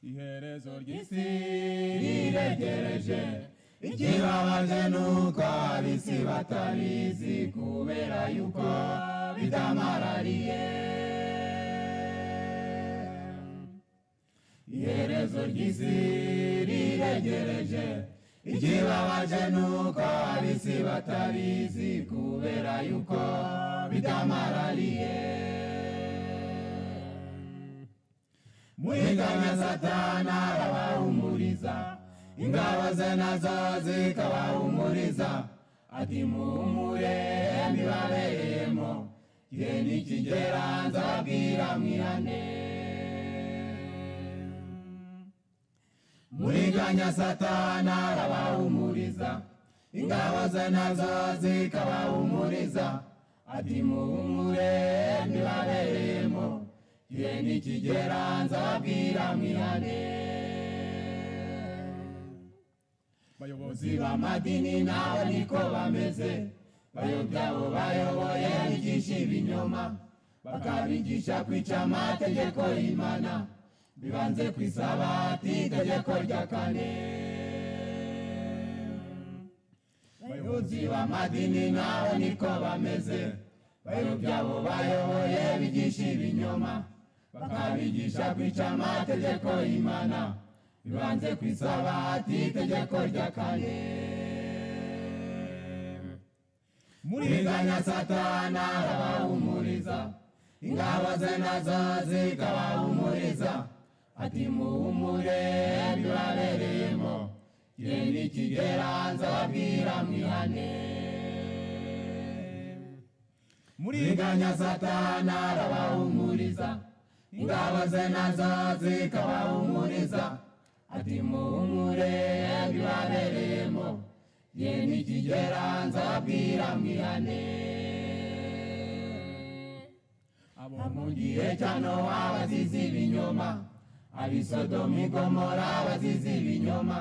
iherezo ry'isi riregereje, ikibabaje nuko ab'isi batabizi kubera yuko bidamarariye. Iherezo ry'isi riregereje, ikibabaje nuko ab'isi batabizi kubera yuko bidamarariye. Mwiganya Satani arabahumuriza, ingabo ze nazo zikabahumuriza, ati muhumure mbibabereyemo, igihe nikigera nzababwira mwihane. Mwiganya Satani arabahumuriza, ingabo ze nazo zikabahumuriza, ati muhumure mbibabereyemo, igihe nikigera nzababwira mwihane. Bayobozi b'amadini nabo niko bameze, bayobya abo bayoboye bigisha ibinyoma, bakabigisha kwica amategeko y'Imana, bibanze ku Isabati itegeko rya kane. Bayobozi b'amadini nabo niko bameze, bayobya abo bayoboye bigisha ibinyoma, bakabigisha kwica amategeko y'Imana, bibanze ku Isabati itegeko rya kane. Mwiganya Satani arabahumuriza, ingabo ze nazo zikabahumuriza, ati muhumure mbibabereyemo, igihe nikigera nzababwira mwihane. Mwiganya Satani arabahumuriza, ingabo ze nazo zikabahumuriza, ati muhumure mbibabereyemo, igihe nikigera nzababwira mwihane. Abo mu gihe cya Nowa bazize ibinyoma, ab'i Sodomu i Gomora bazize ibinyoma,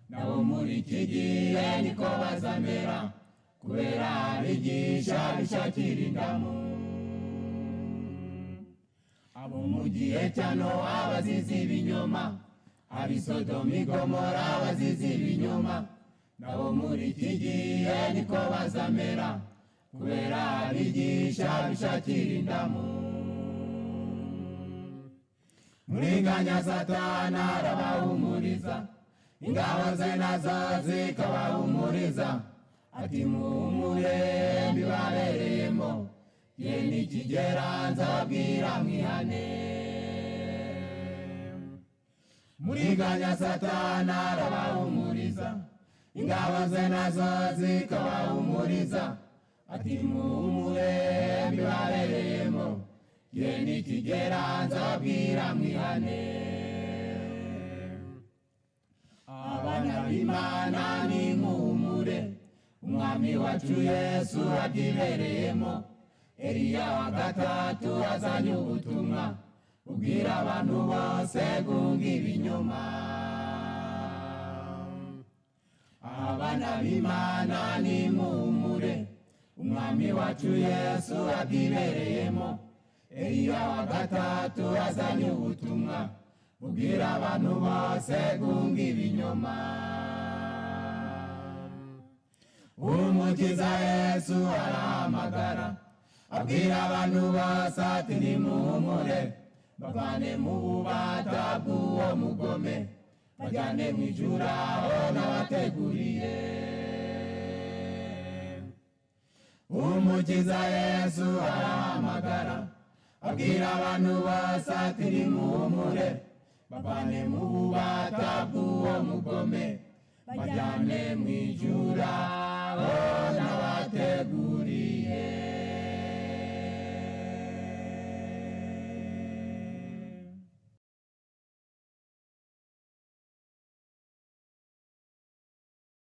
nabo muri iki gihe niko bazamera, kubera abigisha bishakira indamu. Abo mu gihe cya Nowa bazize ibinyoma, ab'i Sodomu i Gomora bazize ibinyoma, nabo muri iki gihe niko bazamera, kubera abigisha bishakira indamu. Mwiganya Satani arabahumuriza, ingabo ze nazo zikabahumuriza, ati muhumure mbibabereyemo, igihe nikigera nzababwira mwihane. Mwiganya Satani arabahumuriza, ingabo ze nazo zikabahumuriza, ati muhumure mbibabereyemo, igihe nikigera nzababwira mwihane. Abana b'Imana nimuhumure, umwami wacu Yesu abyibereyemo, Eliya wa gatatu azanye ubutumwa, ubwira abantu bose gunga ibinyoma. Abana b'Imana nimuhumure, umwami wacu Yesu abyibereyemo, Eliya wa gatatu azanye ubutumwa, ubwira abantu bose gunga ibinyoma. Umukiza Yesu arahamagara, abwira abantu bose ati nimuhumure, bavane mu bubata bw'uwo mugome, bajyane mu ijuru aho nabateguriye. Umukiza Yesu arahamagara, abwira abantu bose ati nimuhumure, bavane mu bubata bw'uwo mugome, bajyane mu ijuru aho nabateguriye.